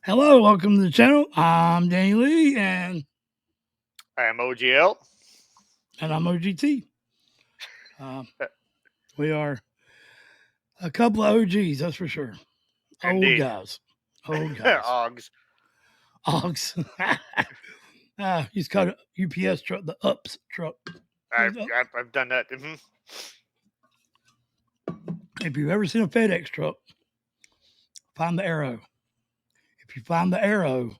Hello, welcome to the channel. I'm Danny Lee, and I am OGL. I'm OGT. We are a couple of OGs, that's for sure. Indeed. Old guys. Ogs. Ogs. He's called a UPS truck, the UPS truck. I've done that. If you've ever seen a FedEx truck, find the arrow. If you find the arrow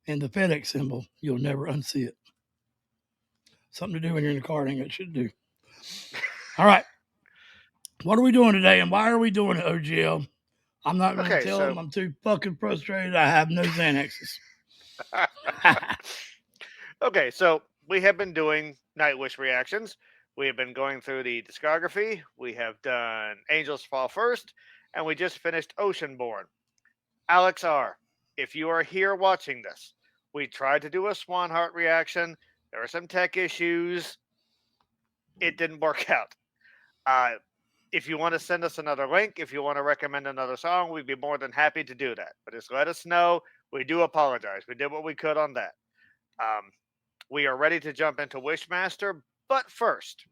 and the FedEx symbol, you'll never unsee it. Something to do when you're in the car, I think it should do. All right. What are we doing today, and why are we doing it, OGL? I'm not going to tell them. I'm too fucking frustrated. I have no Xanaxes. Okay, so we have been doing Nightwish reactions. We have been going through the discography. We have done Angels Fall First, and we just finished Oceanborn. Alex R., if you are here watching this, we tried to do a Swan Heart reaction. There were some tech issues. It didn't work out. If you want to send us another link, if you want to recommend another song, we'd be more than happy to do that. But just let us know. We do apologize. We did what we could on that. We are ready to jump into Wishmaster. But first,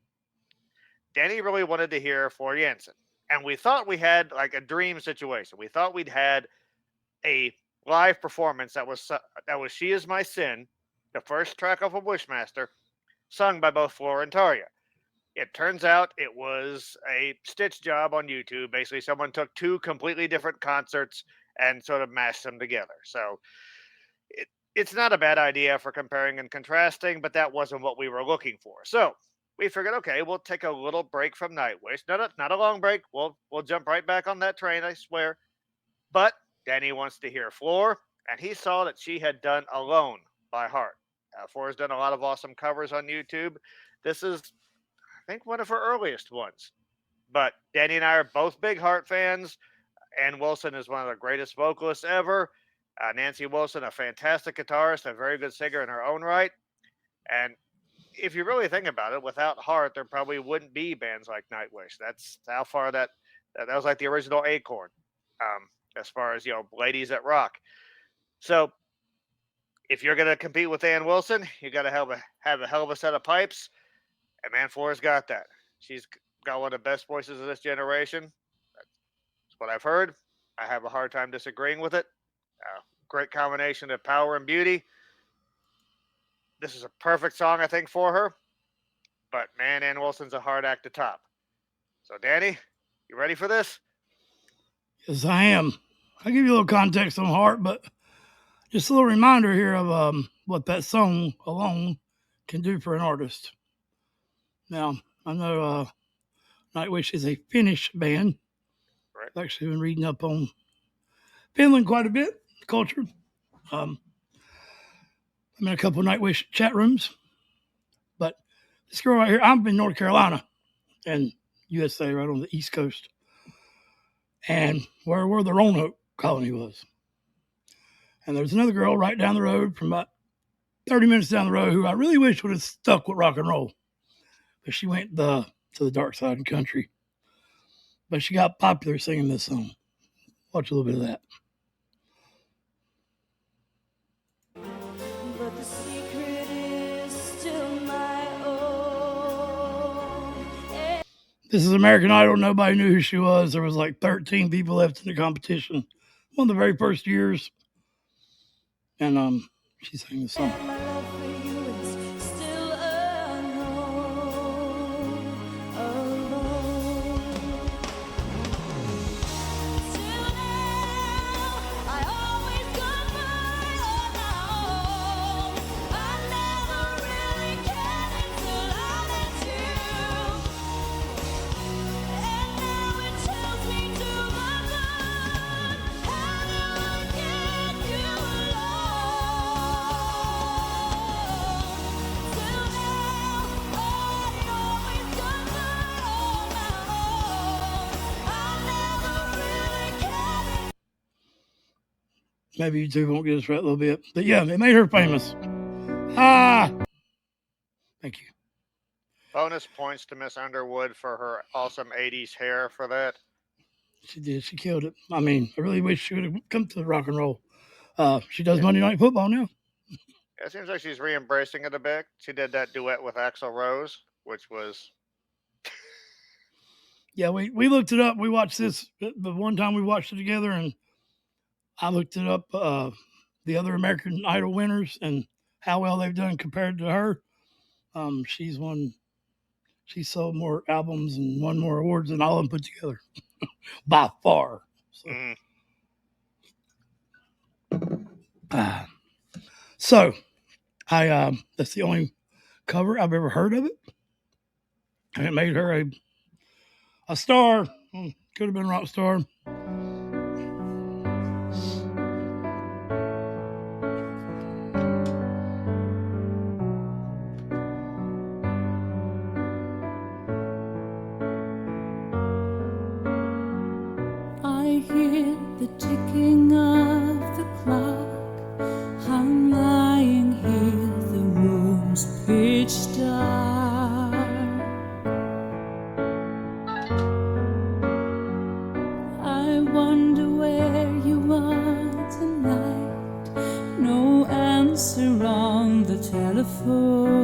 Danny really wanted to hear Floor Jansen. And we thought we had like a dream situation. We thought we'd had a live performance that was She Is My Sin, the first track off of Wishmaster, sung by both Floor and Tarja. It turns out it was a stitch job on YouTube. Basically, someone took two completely different concerts and sort of mashed them together. So it's not a bad idea for comparing and contrasting, but that wasn't what we were looking for. So we figured, okay, we'll take a little break from Nightwish. Not a long break. We'll jump right back on that train, I swear. But Danny wants to hear Floor, and he saw that she had done Alone by Heart. Floor has done a lot of awesome covers on YouTube. This is, I think, one of her earliest ones. But Danny and I are both big Heart fans. Ann Wilson is one of the greatest vocalists ever. Nancy Wilson, a fantastic guitarist, a very good singer in her own right. And if you really think about it, without Heart, there probably wouldn't be bands like Nightwish. That's how far that was like the original Acorn, as far as, ladies that rock. So if you're going to compete with Ann Wilson, you got to have a hell of a set of pipes. And man, Floor's got that. She's got one of the best voices of this generation. That's what I've heard. I have a hard time disagreeing with it. Great combination of power and beauty. This is a perfect song, I think, for her. But man, Ann Wilson's a hard act to top. So, Danny, you ready for this? Yes, I am. I'll give you a little context on Heart, but just a little reminder here of what that song alone can do for an artist. Now, I know Nightwish is a Finnish band. Right. I've actually been reading up on Finland quite a bit, culture. I'm in a couple of Nightwish chat rooms. But this girl right here, I'm in North Carolina and USA, right on the East Coast. And where the Roanoke colony was. And there's another girl right down the road from about 30 minutes down the road who I really wish would have stuck with rock and roll. But she went to the dark side of the country. But she got popular singing this song. Watch a little bit of that. But the secret is still my own. This is American Idol. Nobody knew who she was. There was like 13 people left in the competition. One of the very first years. And she sang the song. Maybe YouTube won't get us right a little bit. But yeah, it made her famous. Thank you. Bonus points to Miss Underwood for her awesome 80s hair for that. She did. She killed it. I mean, I really wish she would have come to rock and roll. She does Yeah. Monday Night Football now. It seems like she's re-embracing it a bit. She did that duet with Axl Rose, which was Yeah, we looked it up. We watched this the one time we watched it together, and I looked it up. The other American Idol winners and how well they've done compared to her. She's sold more albums and won more awards than all of them put together by far. So, so I that's the only cover I've ever heard of it, and it made her a star. Could have been a rock star. I hear the ticking of the clock. I'm lying here, the room's pitch dark. I wonder where you are tonight. No answer on the telephone.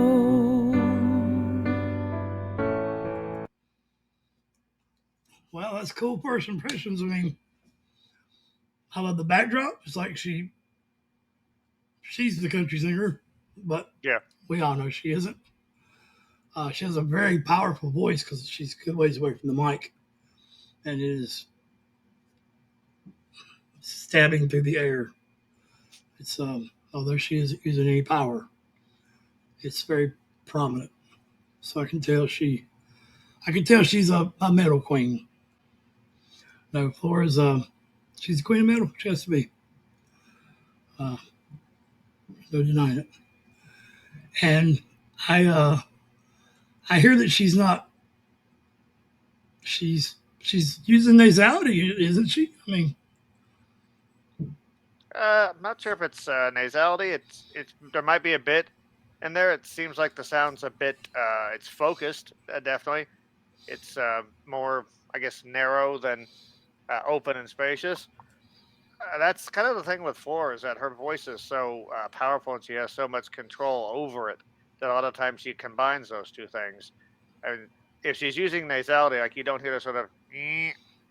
Well, that's cool first impressions. I mean, I love the backdrop. It's like she's the country singer, but yeah. we all know she isn't. She has a very powerful voice because she's a good ways away from the mic, and it is stabbing through the air. It's although she isn't using any power, it's very prominent. So I can tell she's a metal queen. No, Floor is she's a queen of metal. She has to be. No denying it. And I hear that she's not. She's using nasality, isn't she? I mean, I'm not sure if it's nasality. It's there might be a bit in there. It seems like the sound's a bit. It's focused, definitely. It's more, I guess, narrow than open and spacious. That's kind of the thing with Floor is that her voice is so powerful and she has so much control over it that a lot of times she combines those two things. And if she's using nasality, like you don't hear the sort of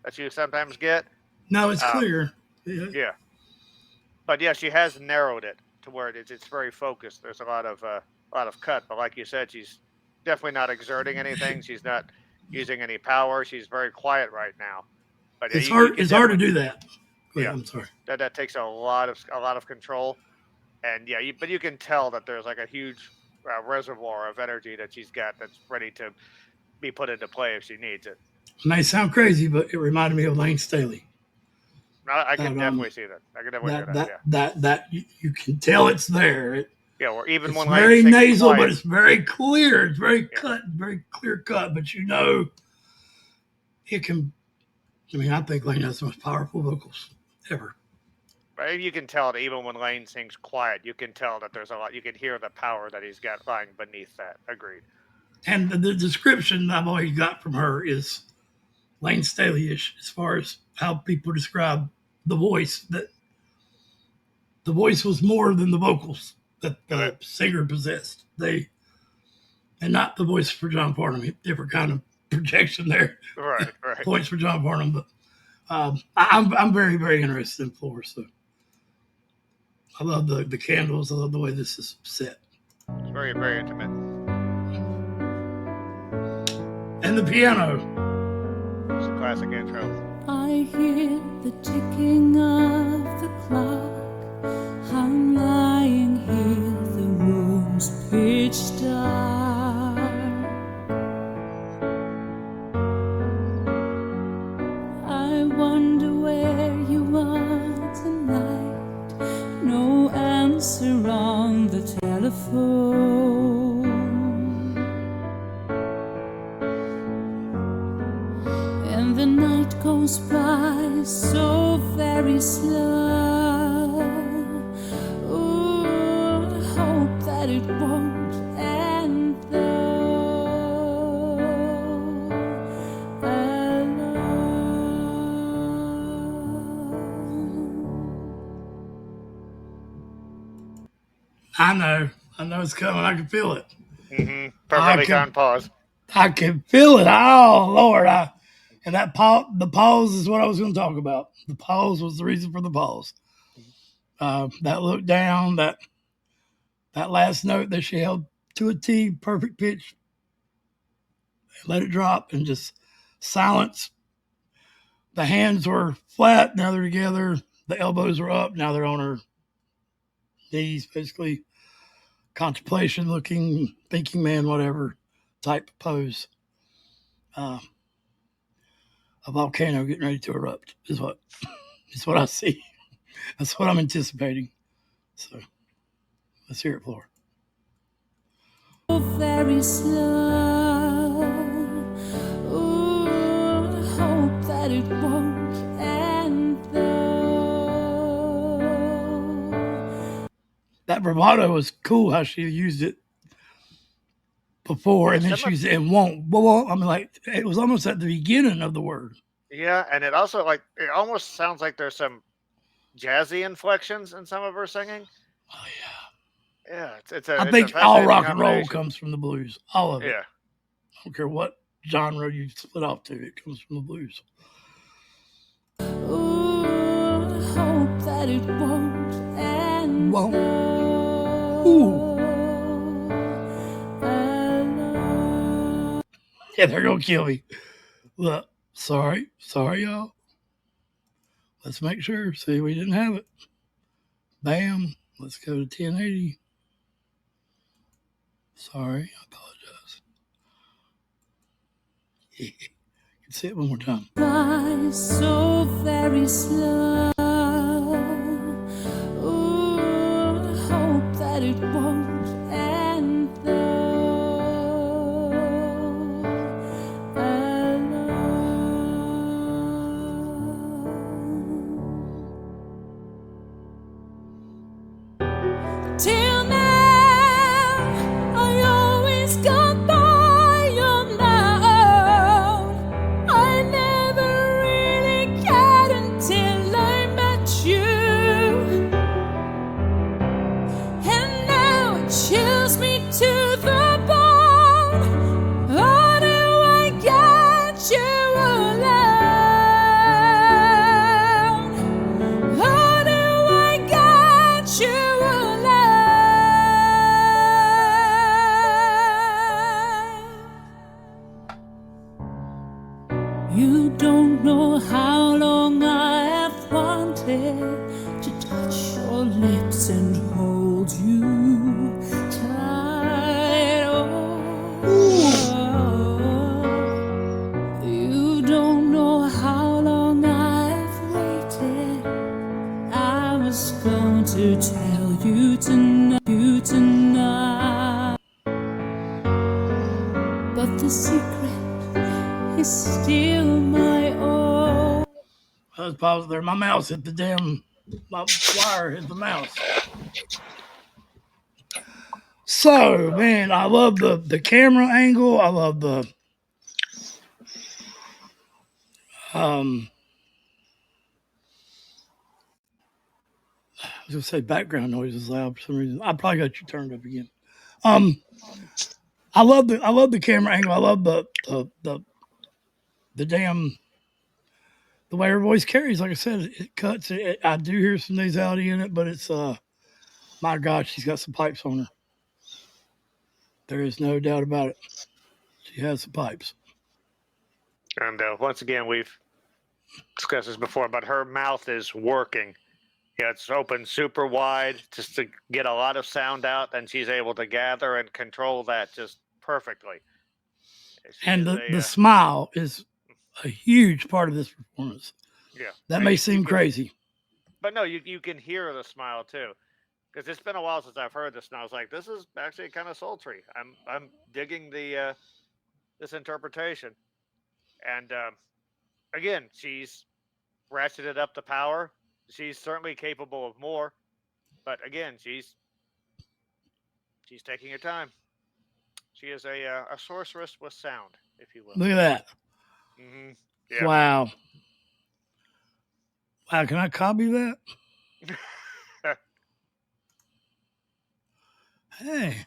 that you sometimes get. no, it's Um, clear. yeah, but yeah, she has narrowed it to where it's very focused. There's a lot of cut, but like you said, she's definitely not exerting anything. She's not using any power. She's very quiet right now. But yeah, It's you hard. can It's hard to definitely do that. Wait, yeah I'm sorry. that takes a lot of control, and yeah, but you can tell that there's like a huge reservoir of energy that she's got that's ready to be put into play if she needs it. It may sound crazy, but it reminded me of Lane Staley. I can That definitely see that. I can definitely see that that. that Yeah, that you can tell it's there. yeah. Or even It's when Lane very sings nasal, but quiet, it's very clear. It's very yeah, cut, very clear cut. But you know, it can. I mean, I think Lane has the most powerful vocals ever. right? You can tell that even when Lane sings quiet, you can tell that there's a lot. You can hear the power that he's got lying beneath that. Agreed. And the description I've always got from her is Lane Staley-ish as far as how people describe the voice. That the voice was more than the vocals that Okay. the singer possessed. And not the voice for John Farnham, different kind of projection there. Right, right. Points for John Farnham, but I'm very very interested in Floor. So I love the candles. I love the way this is set It's very, very intimate. and the piano. It's a classic intro. I hear the ticking of the clock. I'm lying here, the room's pitch dark. I wonder where you are tonight. No answer on the telephone. And the night goes by so very slow. Ooh, I hope that it won't end though. Alone. I know it's coming. I can feel it. Perfectly timed pause. I can feel it. Oh Lord! And that the pause is what I was going to talk about. The pause was the reason for the pause. That look down, that last note that she held to a T, perfect pitch, let it drop, and just silence. The hands were flat, now they're together. The elbows were up, now they're on her knees, basically. Contemplation looking, thinking man, whatever type pose. A volcano getting ready to erupt is what I see. That's what I'm anticipating. So let's hear it, Floor. Very slow. Ooh, I hope that it won't end though. That bravado was cool how she used it before, and then she used it and won't. Well, I mean, like it was almost at the beginning of the word. Yeah, and it also it almost sounds like there's some jazzy inflections in some of her singing. Oh yeah. Yeah, I think all rock and roll comes from the blues. All of it. Yeah. I don't care what genre you split off to, it comes from the blues. Ooh, I hope that it won't end. Won't. Ooh. Yeah, they're gonna kill me. Look, sorry, y'all. Let's make sure. See, we didn't have it. Bam. Let's go to 1080. Sorry, I apologize. You can see it one more time. Why so very slow? Ooh, I hope that it won't end though. Till now, I always got by on my own. I never really cared until I met you. And now it chills me to the bone. How do I get you alone? How do I get you alone? You don't know how long I have wanted to touch your lips and hold you tight. Oh, you don't know how long I've waited. I was going to tell you tonight, but the secret is still my own. I was paused there. My mouse hit my wire hit the mouse. So, man, I love the camera angle. I love the I was gonna say background noise is loud for some reason. I probably got you turned up again. I love the camera angle. I love the damn the way her voice carries. Like I said, it cuts. I do hear some nasality in it, but it's my God, she's got some pipes on her. There is no doubt about it. She has some pipes. And once again, we've discussed this before, but her mouth is working. Yeah, it's open super wide just to get a lot of sound out, and she's able to gather and control that just perfectly. And the smile is a huge part of this performance. Yeah. That may seem crazy. But no, you can hear the smile too. Because it's been a while since I've heard this, and I was like, this is actually kind of sultry. I'm digging the this interpretation. And again, she's ratcheted up the power. She's certainly capable of more, but again, she's taking her time. She is a sorceress with sound, if you will. Look at that! Mm-hmm. Yeah. Wow! Wow! Can I copy that? Hey,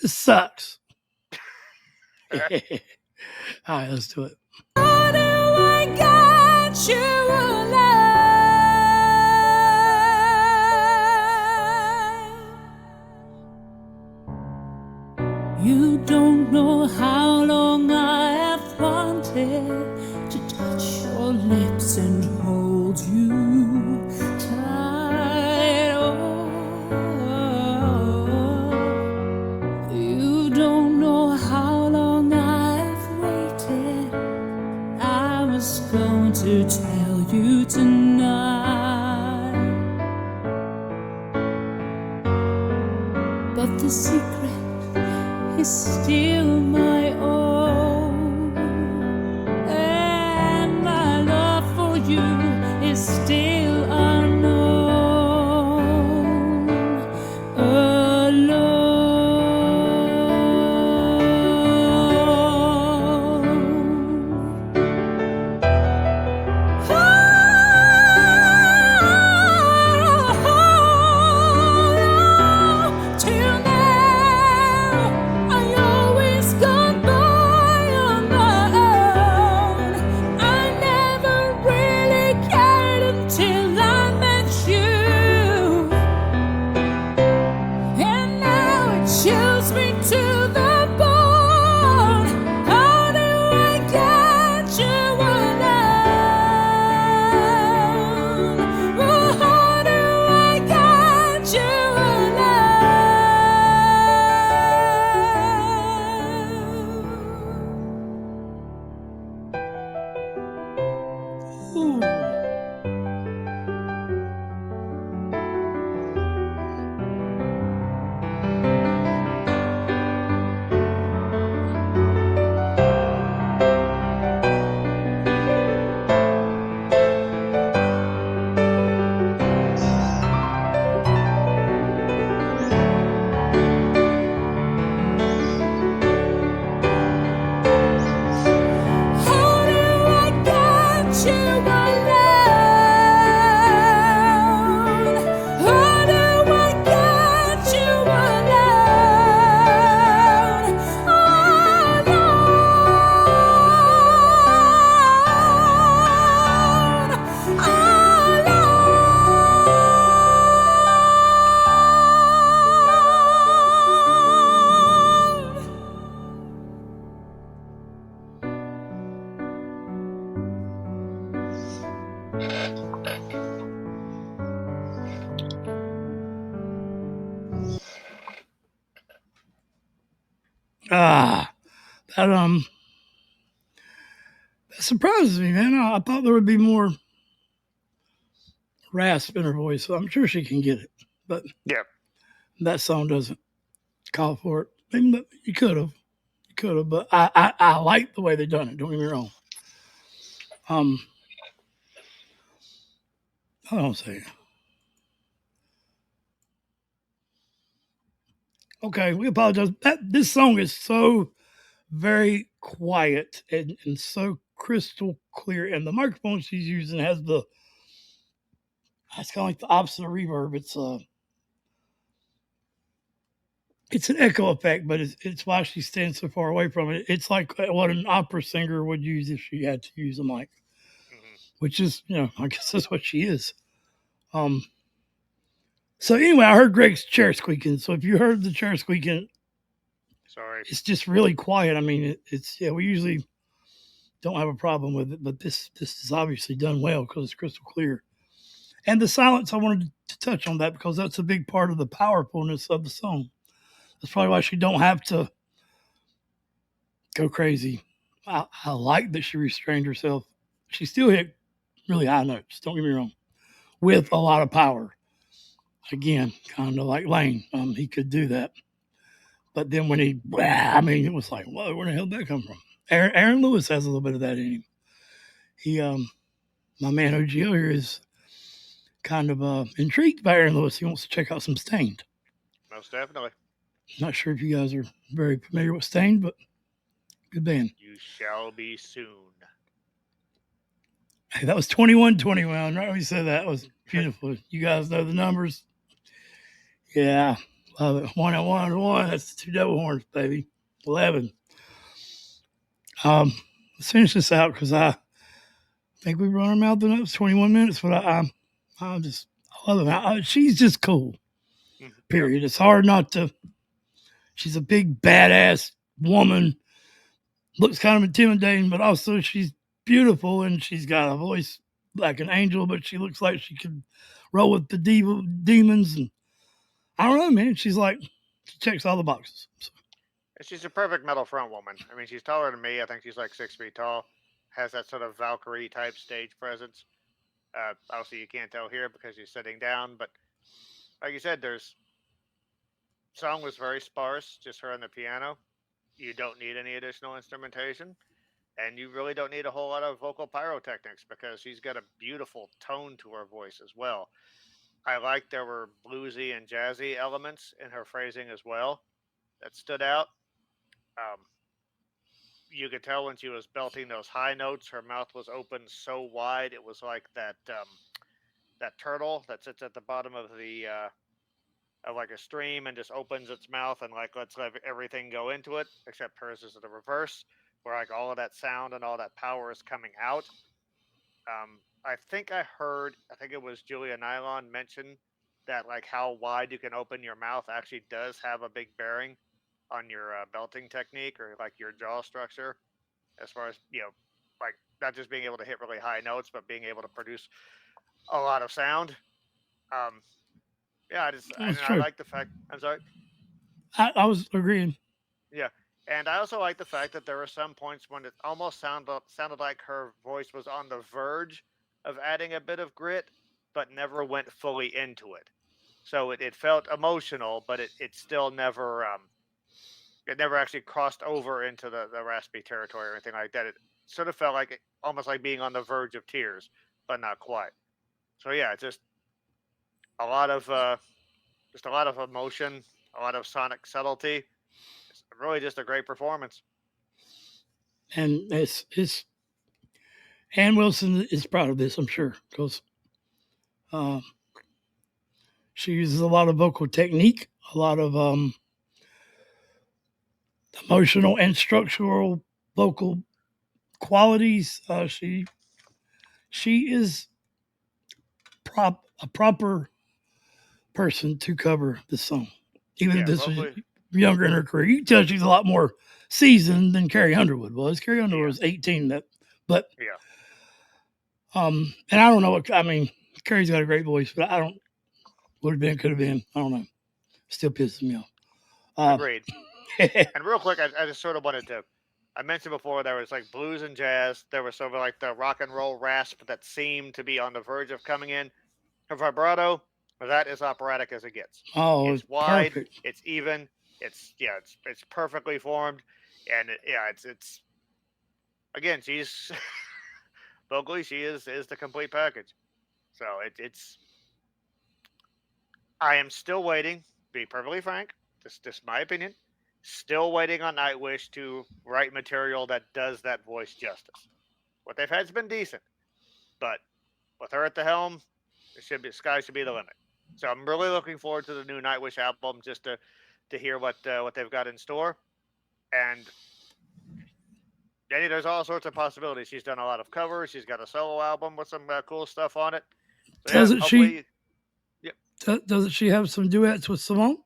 this sucks. All right, let's do it. How do I get you alive? You don't know how long I have wanted to touch your lips and hold you tight. Oh, you don't know how long I've waited. I was going to tell you tonight, but the secret is still my own, and my love for you is still unknown, alone. Till now, I always got by on my own. I never really cared until I met you, and now it chills me to the bone. How do I get you alone? Oh, how do I get you alone? Ooh. How do I get you alone? How do I get you alone? Ah, that that surprises me, man. I thought there would be more rasp in her voice, so I'm sure she can get it. But Yeah. that song doesn't call for it. Maybe you could have, but I like the way they done it. Don't get me wrong. Hold on a second. Okay, we apologize. This song is so very quiet and so crystal clear, and the microphone she's using has the it's kind of like the opposite of reverb. It's an echo effect, but it's why she stands so far away from it. It's like what an opera singer would use if she had to use a mic, which is, I guess that's what she is. So anyway, I heard Greg's chair squeaking. So if you heard the chair squeaking, Sorry. it's just really quiet. I mean, we usually don't have a problem with it, but this is obviously done well because it's crystal clear. And the silence, I wanted to touch on that because that's a big part of the powerfulness of the song. That's probably why she don't have to go crazy. I like that she restrained herself. She still hit really high notes, don't get me wrong, with a lot of power. Again, kind of like Lane. He could do that. But then when it was like, whoa, where the hell did that come from? Aaron Lewis has a little bit of that in him. He, my man OGO here is kind of intrigued by Aaron Lewis. He wants to check out some Stained. Most definitely. Not sure if you guys are very familiar with Stained, but good band. You shall be soon. Hey, that was 21-21, right? We said that was beautiful. You guys know the numbers. Yeah, love it. 1 and 1 and 1. That's 2 double horns, baby. 11. Let's finish this out because I think we run our mouth enough. It's 21 minutes, but I love it. She's just cool. Period. It's hard not to. She's a big badass woman. Looks kind of intimidating, but also she's beautiful and she's got a voice like an angel, but she looks like she could roll with the demons. And I don't know, man. She's like, she checks all the boxes. So. She's a perfect metal front woman. I mean, she's taller than me. I think she's like 6 feet tall. Has that sort of Valkyrie type stage presence. Obviously, you can't tell here because she's sitting down, but like you said, song was very sparse, just her and the piano. You don't need any additional instrumentation, and you really don't need a whole lot of vocal pyrotechnics because she's got a beautiful tone to her voice as well. I liked there were bluesy and jazzy elements in her phrasing as well that stood out. You could tell when she was belting those high notes, her mouth was open so wide it was like that turtle that sits at the bottom of the of like a stream and just opens its mouth and like lets everything go into it. Except hers is the reverse, where like all of that sound and all that power is coming out. I think it was Julia Nylon mentioned that like how wide you can open your mouth actually does have a big bearing on your belting technique or like your jaw structure, as far as like not just being able to hit really high notes, but being able to produce a lot of sound. Yeah, I like the fact. I'm sorry. I was agreeing. Yeah, and I also like the fact that there were some points when it almost sounded like her voice was on the verge of adding a bit of grit, but never went fully into it. So it felt emotional, but it still never it never actually crossed over into the raspy territory or anything like that. It sort of felt like almost like being on the verge of tears, but not quite. So yeah, just a lot of emotion, a lot of sonic subtlety. It's really just a great performance. And it's Ann Wilson is proud of this, I'm sure, because she uses a lot of vocal technique, a lot of emotional and structural vocal qualities. She is a proper person to cover the song, even if this was younger in her career. You can tell she's a lot more seasoned than Carrie Underwood was. Carrie Underwood was 18, but and I don't know what I mean. Carrie's got a great voice, but I don't. Would have been, could have been. I don't know. Still pisses me off. Agreed. And real quick, I just sort of wanted to. I mentioned before there was like blues and jazz. There was sort of like the rock and roll rasp that seemed to be on the verge of coming in. Her vibrato, that is operatic as it gets. Oh, it's wide, perfect. it's even, it's perfectly formed, and it's again, she's vocally she is the complete package. So it's. I am still waiting. Be perfectly frank, just my opinion. Still waiting on Nightwish to write material that does that voice justice. What they've had has been decent, but with her at the helm, sky should be the limit. So I'm really looking forward to the new Nightwish album just to hear what they've got in store. And Danny, there's all sorts of possibilities. She's done a lot of covers. She's got a solo album with some cool stuff on it. So doesn't she? Yep. Doesn't she have some duets with Simone?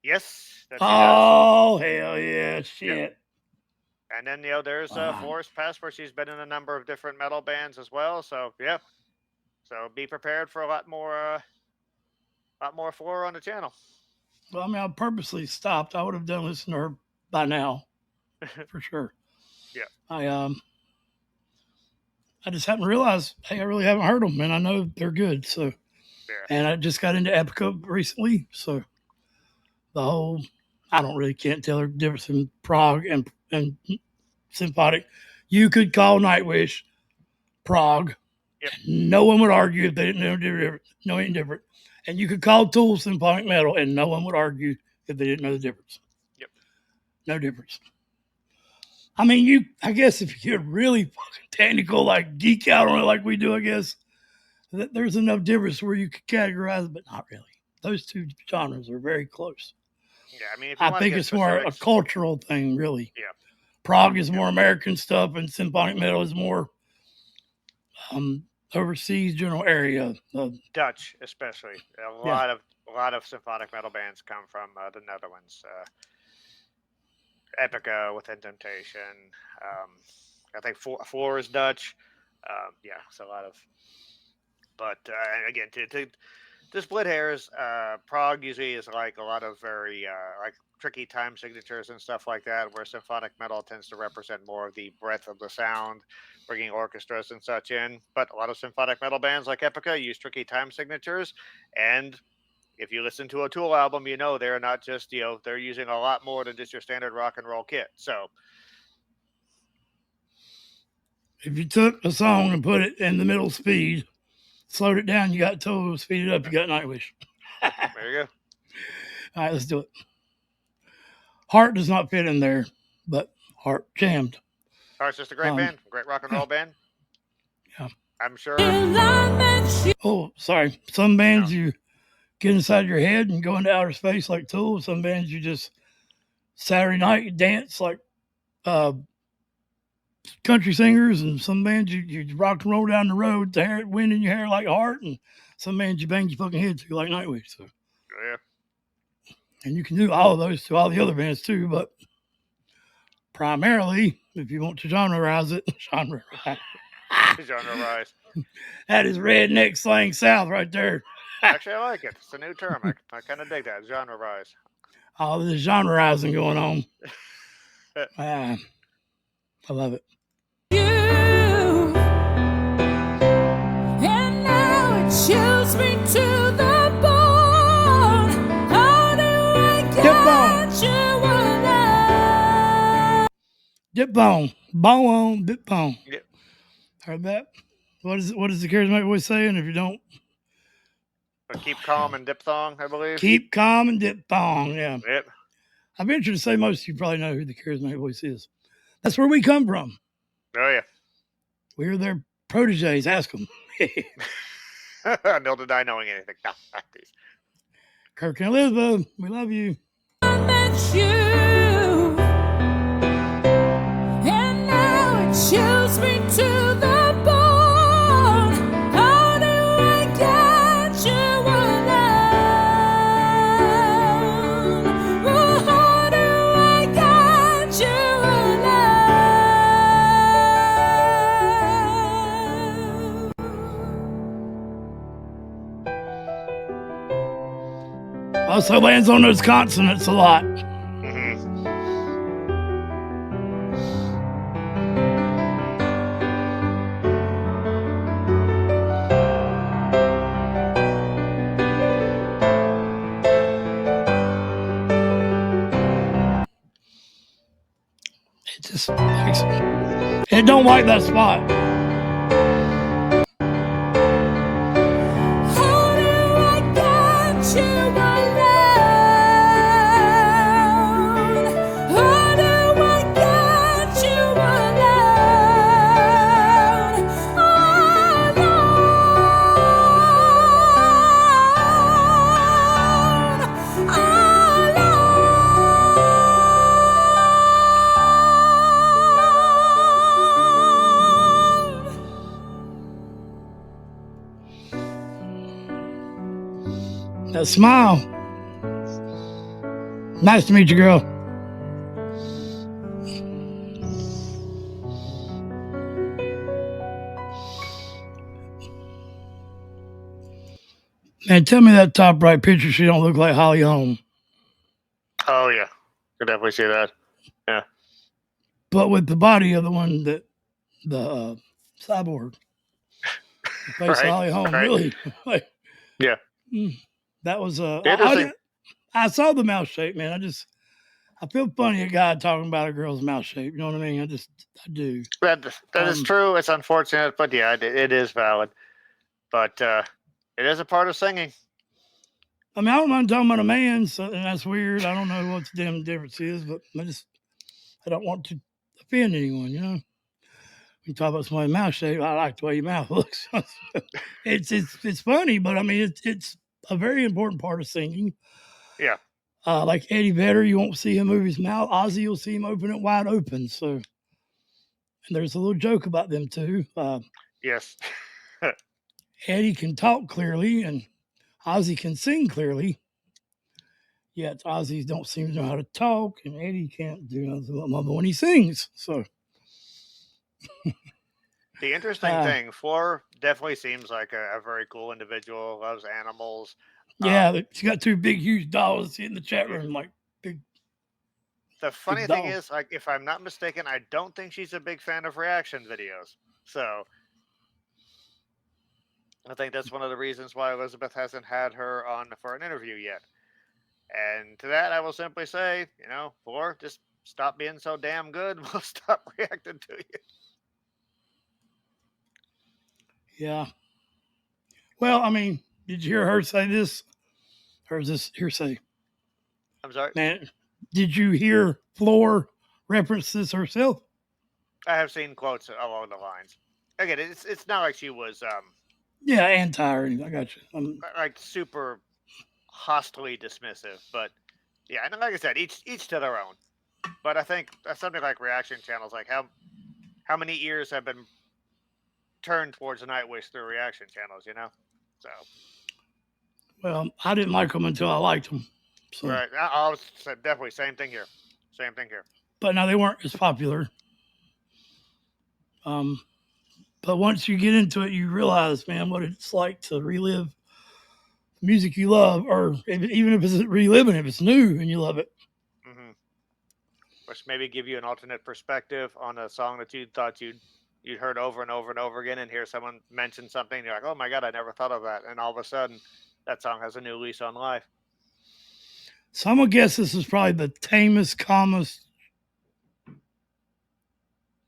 Yes. Oh, hell yeah, shit. Yep. And then there's Forest Pass, where she's been in a number of different metal bands as well. So yeah, so be prepared for a lot more Floor on the channel. Well, I mean, I purposely stopped. I would have done listen to her by now, for sure. Yeah. I just hadn't realized. Hey, I really haven't heard them, and I know they're good. So, and I just got into Epica recently, so the whole I can't tell the difference in prog and symphonic. You could call Nightwish prog. Yep. No one would argue if they didn't know any different. And you could call Tool symphonic metal, and no one would argue if they didn't know the difference. Yep. No difference. I mean, I guess if you're really fucking technical, like geek out on it like we do, I guess, there's enough difference where you could categorize it, but not really. those two genres are very close. Yeah, I mean, if you I want to think get it's more a specifics, cultural thing, really. Yeah. Prog is more American stuff, and symphonic metal is more overseas general area. Dutch especially. A lot of symphonic metal bands come from the Netherlands. Epica with Temptation. I think Floor is Dutch. Yeah, it's a lot of. But again, to split hairs, Prague usually is like a lot of very like tricky time signatures and stuff like that, where symphonic metal tends to represent more of the breadth of the sound, bringing orchestras and such in. But a lot of symphonic metal bands like Epica use tricky time signatures, and if you listen to a Tool album, you know they're not just they're using a lot more than just your standard rock and roll kit. So if you took a song and put it in the middle speed, slowed it down, you got Tool. Speed it up, you got Nightwish. There you go. All right, let's do it. Heart does not fit in there, but Heart jammed. Heart's just a great band, great rock and roll band. Yeah. I'm sure. Oh, sorry. Some bands you get inside your head and go into outer space like Tool. Some bands you just Saturday night you dance like country singers, and some bands you rock and roll down the road, the hair, wind in your hair like Heart, and some bands you bang your fucking head to like Nightwish. So Yeah. And you can do all of those to all the other bands too, but primarily, if you want to genreize it, Genre-rise. That is redneck slang South right there. Actually, I like it. It's a new term. I kind of dig that. Genre-rise. All this genreizing going on. I love it. And now it chills me to the bone. How do I get you alive? Dip bone. Bone on, dip bone. Yep. Heard that? What is the charismatic voice saying? If you don't, keep calm and diphthong, I believe. Keep calm and diphthong. Yeah. Yep. I venture to say most of you probably know who the charismatic voice is. That's where we come from. Oh yeah. We're their proteges. Ask them. Nil deny knowing anything. No, Kirk and Elizabeth, we love you. I met you, and now it chills me to the bone. How do I get you alone? Oh, how do I get you alone? Also lands on those consonants a lot. It just makes it don't like that spot. How do I get you alone? How do I get you That smile. Nice to meet you, girl. Man, tell me that top right picture, she don't look like Holly Holm. Oh yeah, could definitely see that. Yeah. But with the body of the one that the cyborg, the face of Holly Holm, really. Like, yeah. That was interesting. I saw the mouth shape, man. I feel funny a guy talking about a girl's mouth shape. You know what I mean? I do. That is true. It's unfortunate, but yeah, it is valid. But it is a part of singing. I mean, I don't mind talking about a man, so, and that's weird. I don't know what the damn difference is, but I don't want to offend anyone, you know? We talk about somebody's mouth shape. I like the way your mouth looks. It's funny, but I mean, it's a very important part of singing. Yeah. Like Eddie Vedder, you won't see him move his mouth. Ozzy, you'll see him open it wide open. So, and there's a little joke about them too. Yes. Eddie can talk clearly, and Ozzy can sing clearly. Yet Ozzy don't seem to know how to talk, and Eddie can't do nothing when he sings. So, The interesting thing, Floor definitely seems like a very cool individual. Loves animals. Yeah, she got two big, huge dolls in the chat room, like big. The funny big thing doll. is, like, if I'm not mistaken, I don't think she's a big fan of reaction videos. So I think that's one of the reasons why Elizabeth hasn't had her on for an interview yet. And to that, I will simply say, Floor, just stop being so damn good. We'll stop reacting to you. Yeah. Well, I mean, did you hear her say this? Or is this hearsay? I'm sorry? Man, did you hear Floor reference this herself? I have seen quotes along the lines. Again, it's not like she was Yeah, anti or anything. I got you. like super hostily dismissive, but yeah, and like I said, each to their own. But I think something like reaction channels, like how many ears have been turned towards the Nightwish through reaction channels, So Well, I didn't like them until I liked them. So. right, I was definitely same thing here. But now they weren't as popular. But once you get into it, you realize, man, what it's like to relive music you love, or even if it's reliving, if it's new and you love it. Mm-hmm. Which maybe give you an alternate perspective on a song that you thought you'd heard over and over and over again, and hear someone mention something, and you're like, oh my God, I never thought of that. And all of a sudden, that song has a new lease on life. So I'm going to guess this is probably the tamest, calmest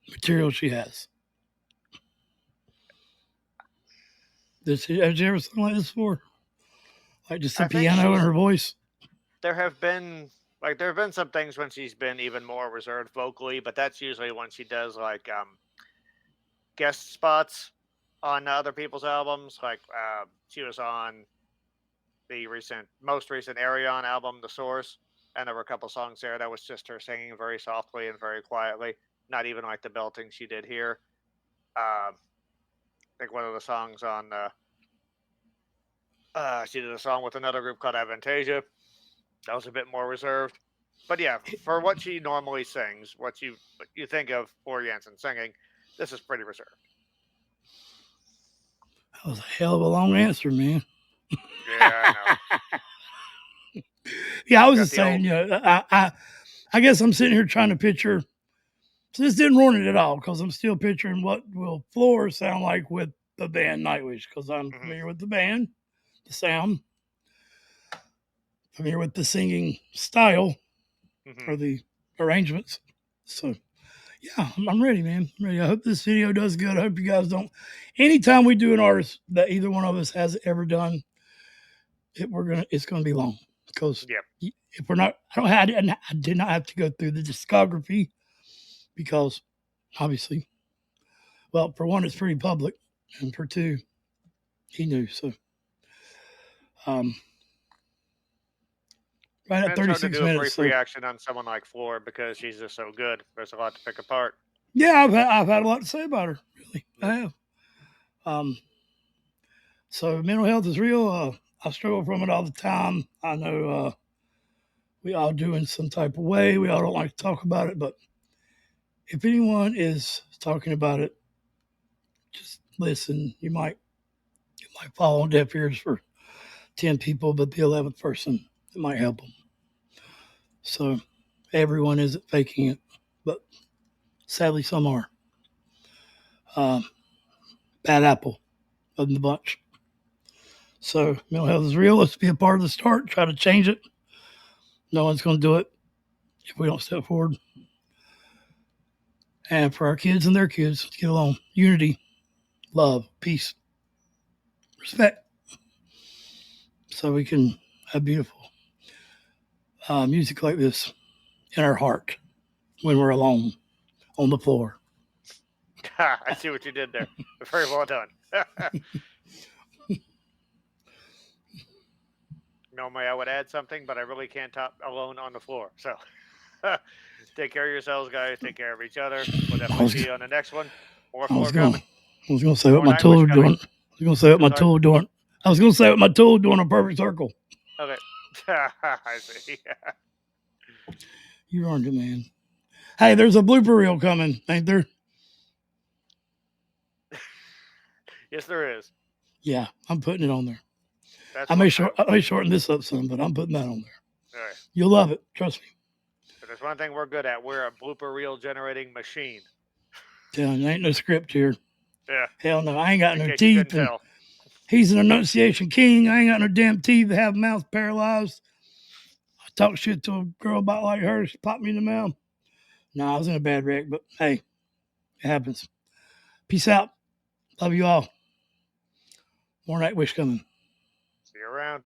material she has. Have you ever sung like this before? Like just a piano in her voice? There have been some things when she's been even more reserved vocally, but that's usually when she does like guest spots on other people's albums. Like she was on the most recent Arion album, The Source, and there were a couple songs there that was just her singing very softly and very quietly, not even like the belting she did here. I think one of the songs on she did a song with another group called Avantasia. That was a bit more reserved. But yeah, for what she normally sings, what you think of Floor Jansen singing, this is pretty reserved. That was a hell of a long answer, man. Yeah, I know. Yeah, I was just saying, I guess I'm sitting here trying to picture. So this didn't ruin it at all, because I'm still picturing what will Floor sound like with the band Nightwish, because I'm familiar with the band, the sound, familiar with the singing style or the arrangements. So yeah, I'm ready, man. I'm ready. I hope this video does good. I hope you guys don't. Anytime we do an artist that either one of us has ever done, it's gonna be long, because if we're not, I did not have to go through the discography, because obviously, well, for one, it's pretty public, and for two, he knew. So, right at 36 minutes. Hard to do a brief reaction on someone like Floor, because she's just so good. There's a lot to pick apart. Yeah, I've had a lot to say about her. Really, I have. So mental health is real. I struggle from it all the time. I know we all do in some type of way. We all don't like to talk about it, but if anyone is talking about it, just listen. It might fall on deaf ears for 10 people, but the 11th person, it might help them. So everyone isn't faking it, but sadly some are. Bad apple of the bunch. So mental health is real. Let's be a part of the start. Try to change it. No one's going to do it if we don't step forward. And for our kids and their kids, let's get along. Unity, love, peace, respect. So we can have beautiful music like this in our heart when we're alone on the floor. I see what you did there. Very well done. Normally I would add something, but I really can't top alone on the floor. So take care of yourselves, guys. Take care of each other. We'll definitely see you on the next one. More I was floor going coming. to say what More my tool Nightwish coming. doing. I was going to say what my Sorry? tool doing. I was going to say what my tool doing a perfect circle. Okay. I see. You earned it, man. Hey, there's a blooper reel coming, ain't there? Yes, there is. Yeah, I'm putting it on there. That's I what, may shorten this up some, but I'm putting that on there. all right. You'll love it. Trust me. But there's one thing we're good at. We're a blooper reel generating machine. Telling you, ain't no script here. Yeah. Hell no. I ain't got In no case you teeth. couldn't And tell. he's an enunciation king. I ain't got no damn teeth. I have mouth paralyzed. I talk shit to a girl about like her. She popped me in the mouth. No, I was in a bad wreck, but hey, it happens. Peace out. Love you all. More Nightwish coming. See you around.